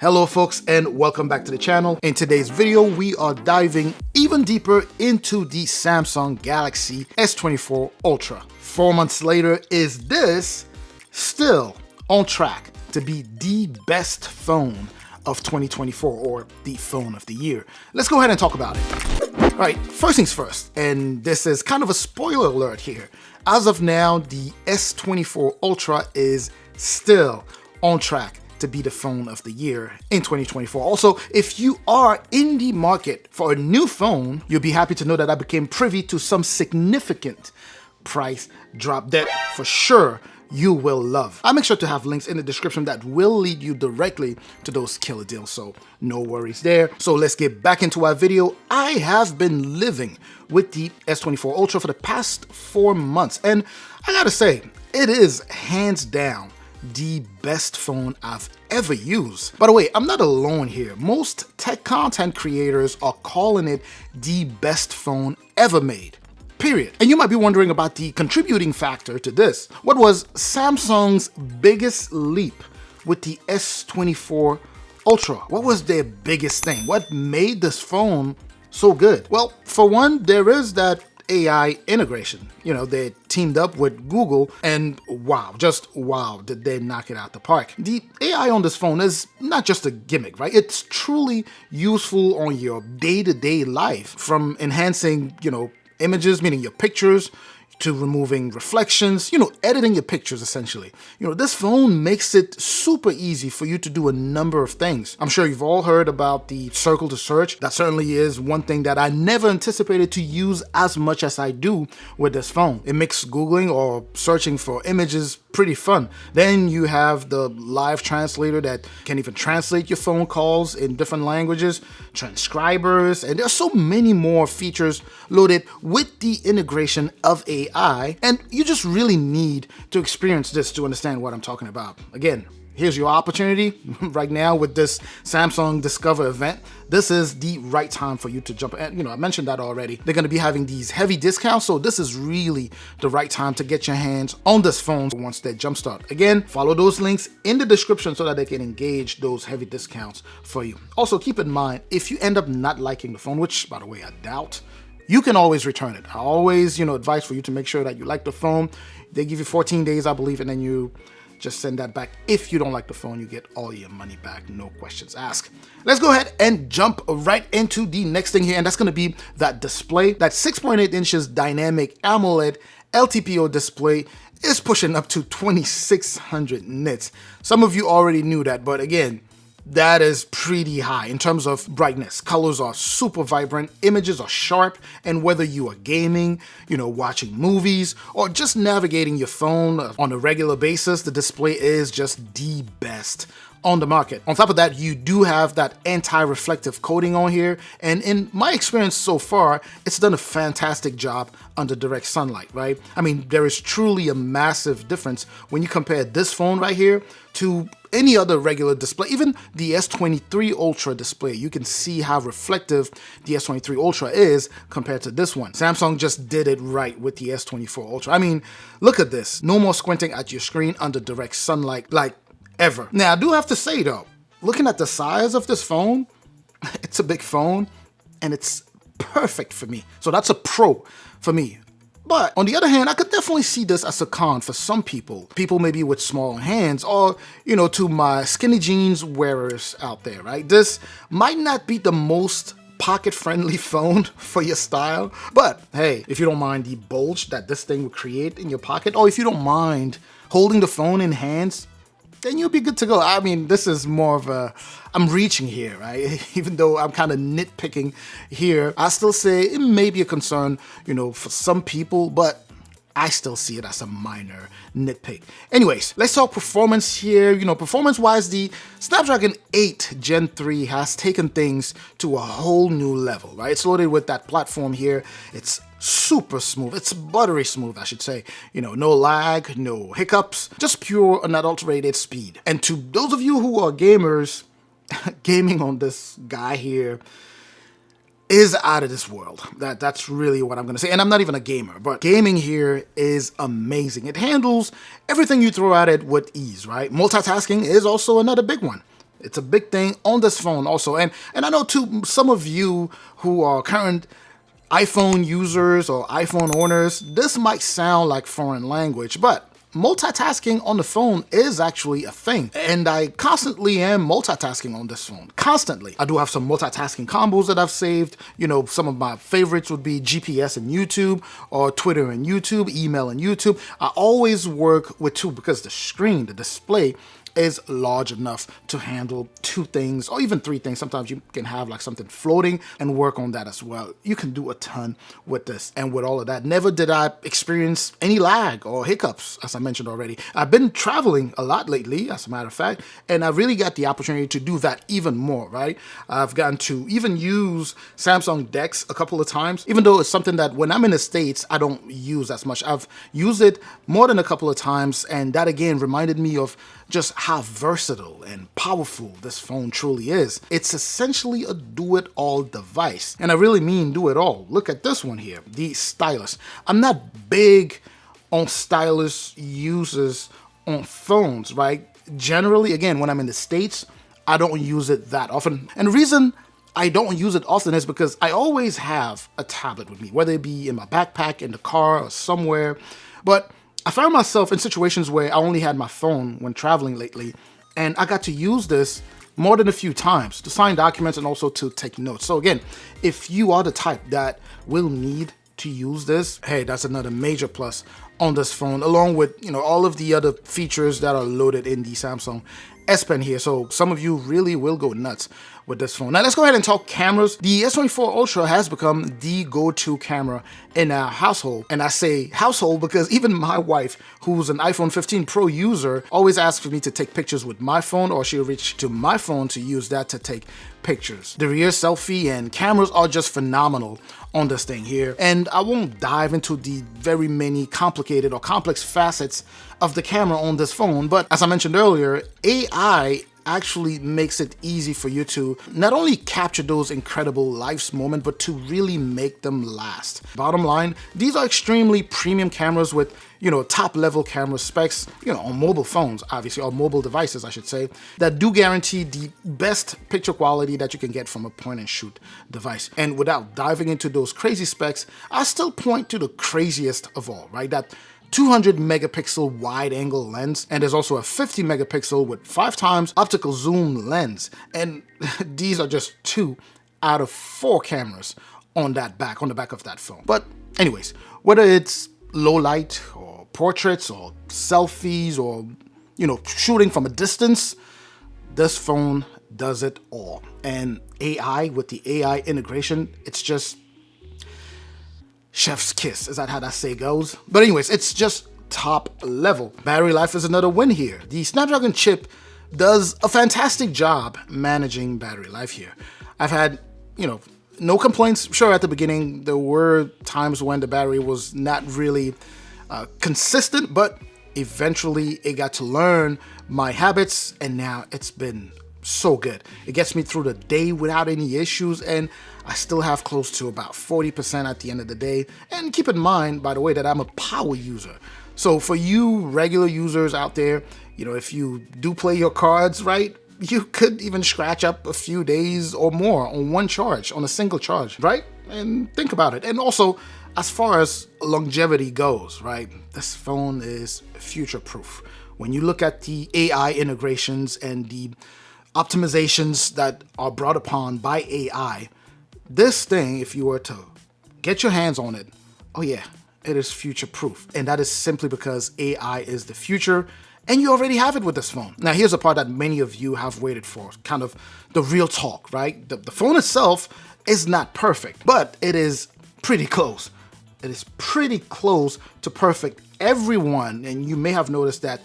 Hello folks, and welcome back to the channel. In today's video, we are diving even deeper into the Samsung Galaxy S24 ULTRA. 4 months later, is this still on track to be the best phone of 2024 or the phone of the year? Let's go ahead and talk about it. All right, first things first, and this is kind of a spoiler alert here. As of now, the S24 ULTRA is still on track to be the phone of the year in 2024. Also, if you are in the market for a new phone, you'll be happy to know that I became privy to some significant price drop that for sure you will love. I'll make sure to have links in the description that will lead you directly to those killer deals, so no worries there. So let's get back into our video. I have been living with the S24 ULTRA for the past 4 months, and I gotta say, it is hands down the best phone I've ever used. By the way, I'm not alone here. Most tech content creators are calling it the best phone ever made. Period. And you might be wondering about the contributing factor to this. What was Samsung's biggest leap with the S24 ULTRA? What was their biggest thing? What made this phone so good? Well, for one, there is that AI integration. You know, they teamed up with Google and wow, just wow, did they knock it out the park. The AI on this phone is not just a gimmick, right? It's truly useful on your day-to-day life, from enhancing, images, meaning your pictures, to removing reflections, editing your pictures essentially. This phone makes it super easy for you to do a number of things. I'm sure you've all heard about the circle to search. That certainly is one thing that I never anticipated to use as much as I do with this phone. It makes Googling or searching for images pretty fun. Then you have the live translator that can even translate your phone calls in different languages, transcribers, and there's so many more features loaded with the integration of AI, and you just really need to experience this to understand what I'm talking about. Again, here's your opportunity right now with this Samsung Discover event. This is the right time for you to jump in. I mentioned that already. They're going to be having these heavy discounts, so this is really the right time to get your hands on this phone once they jumpstart. Again, follow those links in the description so that they can engage those heavy discounts for you. Also, keep in mind, if you end up not liking the phone, which by the way, I doubt, you can always return it. I always, advise for you to make sure that you like the phone. They give you 14 days, I believe, and then you just send that back. If you don't like the phone, you get all your money back, no questions asked. Let's go ahead and jump right into the next thing here, and that's gonna be that display. That 6.8 inches dynamic AMOLED LTPO display is pushing up to 2600 nits. Some of you already knew that, but again, that is pretty high in terms of brightness. Colors are super vibrant, images are sharp, and whether you are gaming, watching movies, or just navigating your phone on a regular basis, the display is just the best on the market. On top of that, you do have that anti-reflective coating on here, and in my experience so far, it's done a fantastic job under direct sunlight, right? I mean, there is truly a massive difference when you compare this phone right here to any other regular display. Even the S23 ULTRA display, you can see how reflective the S23 ULTRA is compared to this one. Samsung just did it right with the S24 ULTRA. I mean, look at this. No more squinting at your screen under direct sunlight, like ever. Now, I do have to say though, looking at the size of this phone, it's a big phone and it's perfect for me. So that's a pro for me. But on the other hand, I could definitely see this as a con for some people. People maybe with small hands, or, to my skinny jeans wearers out there, right? This might not be the most pocket-friendly phone for your style, but hey, if you don't mind the bulge that this thing would create in your pocket, or if you don't mind holding the phone in hands, then you'll be good to go. I mean, this is more of I'm reaching here, right? Even though I'm kind of nitpicking here, I still say it may be a concern, for some people, but I still see it as a minor nitpick. Anyways, let's talk performance here. Performance-wise, the Snapdragon 8 Gen 3 has taken things to a whole new level, right? It's loaded with that platform here. It's super smooth. It's buttery smooth, I should say. No lag, no hiccups, just pure unadulterated speed. And to those of you who are gamers, gaming on this guy here is out of this world. That's really what I'm gonna say. And I'm not even a gamer, but gaming here is amazing. It handles everything you throw at it with ease, right? Multitasking is also another big one. It's a big thing on this phone also. And I know too, some of you who are current iPhone users or iPhone owners, this might sound like foreign language, but multitasking on the phone is actually a thing. And I constantly am multitasking on this phone, constantly. I do have some multitasking combos that I've saved. You know, some of my favorites would be GPS and YouTube, or Twitter and YouTube, email and YouTube. I always work with two because the screen, the display, is large enough to handle two things or even three things. Sometimes you can have like something floating and work on that as well. You can do a ton with this. And with all of that, never did I experience any lag or hiccups, as I mentioned already. I've been traveling a lot lately, as a matter of fact, and I really got the opportunity to do that even more, right? I've gotten to even use Samsung DeX a couple of times, even though it's something that when I'm in the States, I don't use as much. I've used it more than a couple of times, and that again reminded me of just how versatile and powerful this phone truly is. It's essentially a do-it-all device. And I really mean do-it-all. Look at this one here, the Stylus. I'm not big on Stylus uses on phones, right? Generally, again, when I'm in the States, I don't use it that often. And the reason I don't use it often is because I always have a tablet with me, whether it be in my backpack, in the car, or somewhere. But I found myself in situations where I only had my phone when traveling lately, and I got to use this more than a few times to sign documents and also to take notes. So again, if you are the type that will need to use this, hey, that's another major plus on this phone, along with, you know, all of the other features that are loaded in the Samsung S Pen here. So some of you really will go nuts with this phone. Now let's go ahead and talk cameras. The S24 Ultra has become the go-to camera in our household. And I say household because even my wife, who's an iPhone 15 Pro user, always asks me to take pictures with my phone, or she'll reach to my phone to use that to take pictures. The rear selfie and cameras are just phenomenal on this thing here. And I won't dive into the very many complicated or complex facets of the camera on this phone, but as I mentioned earlier, AI actually makes it easy for you to not only capture those incredible life's moments, but to really make them last. Bottom line, these are extremely premium cameras with, you know, top level camera specs, you know, on mobile phones, obviously, or mobile devices, I should say, that do guarantee the best picture quality that you can get from a point and shoot device. And without diving into those crazy specs, I still point to the craziest of all, right? That 200 megapixel wide angle lens, and there's also a 50 megapixel with 5 times optical zoom lens. And these are just 2 out of 4 cameras on the back of that phone. But anyways, whether it's low light or portraits or selfies or, you know, shooting from a distance, this phone does it all. And AI, with the AI integration, it's just chef's kiss. Is that how that say goes? But anyways, it's just top level. Battery life is another win here. The Snapdragon chip does a fantastic job managing battery life here. I've had, you know, no complaints. Sure, at the beginning, there were times when the battery was not really consistent, but eventually it got to learn my habits, and now it's been so good. It gets me through the day without any issues, and I still have close to about 40% at the end of the day. And keep in mind, by the way, that I'm a power user. So for you regular users out there, you know, if you do play your cards right, you could even scratch up a few days or more on one charge, on a single charge, right? And think about it. And also, as far as longevity goes, right, this phone is future-proof. When you look at the AI integrations and the optimizations that are brought upon by AI, this thing, if you were to get your hands on it, oh yeah, it is future-proof. And that is simply because AI is the future, and you already have it with this phone. Now, here's a part that many of you have waited for, kind of the real talk, right? The phone itself is not perfect, but it is pretty close. It is pretty close to perfect. Everyone, and you may have noticed that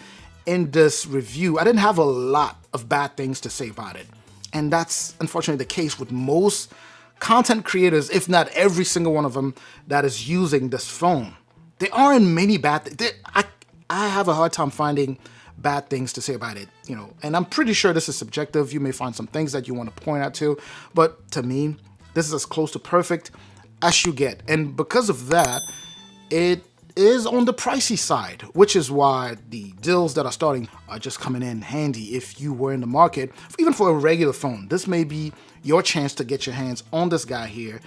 in this review, I didn't have a lot of bad things to say about it. And that's unfortunately the case with most content creators, if not every single one of them that is using this phone. There aren't many bad things. I have a hard time finding bad things to say about it, you know, and I'm pretty sure this is subjective. You may find some things that you want to point out to, but to me, this is as close to perfect as you get. And because of that, it is on the pricey side, which is why the deals that are starting are just coming in handy if you were in the market, even for a regular phone. This may be your chance to get your hands on this guy here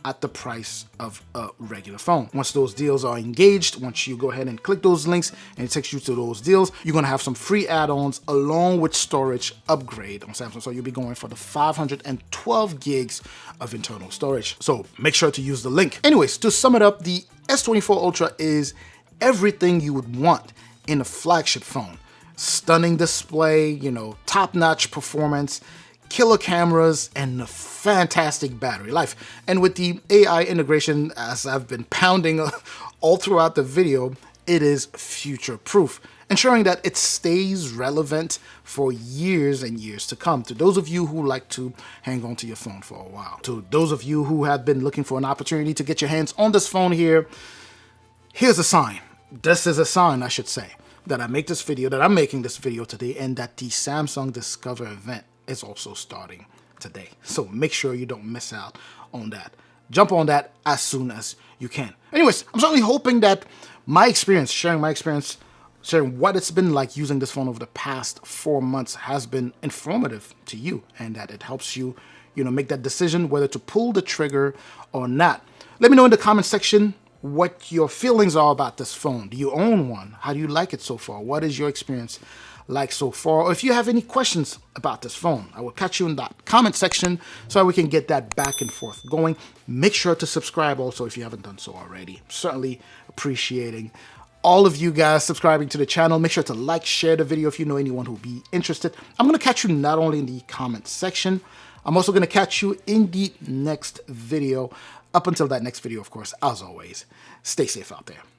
at the price of a regular phone. Once those deals are engaged, once you go ahead and click those links and it takes you to those deals, you're gonna have some free add-ons along with storage upgrade on Samsung. So you'll be going for the 512 gigs of internal storage. So make sure to use the link. Anyways, to sum it up, the S24 Ultra is everything you would want in a flagship phone. Stunning display, you know, top-notch performance, killer cameras, and a fantastic battery life. And with the AI integration, as I've been pounding all throughout the video, it is future-proof, ensuring that it stays relevant for years and years to come. To those of you who like to hang on to your phone for a while, to those of you who have been looking for an opportunity to get your hands on this phone here, here's a sign. This is a sign, I should say, that I'm making this video today, and that the Samsung Discover event is also starting today. So make sure you don't miss out on that. Jump on that as soon as you can. Anyways, I'm certainly hoping that my experience, sharing what it's been like using this phone over the past 4 months has been informative to you, and that it helps you, make that decision whether to pull the trigger or not. Let me know in the comment section what your feelings are about this phone. Do you own one? How do you like it so far? What is your experience like so far? Or if you have any questions about this phone, I will catch you in that comment section so we can get that back and forth going. Make sure to subscribe also if you haven't done so already. Certainly appreciating all of you guys subscribing to the channel. Make sure to like, share the video if you know anyone who'll be interested. I'm going to catch you not only in the comment section, I'm also going to catch you in the next video. Up until that next video, of course, as always, stay safe out there.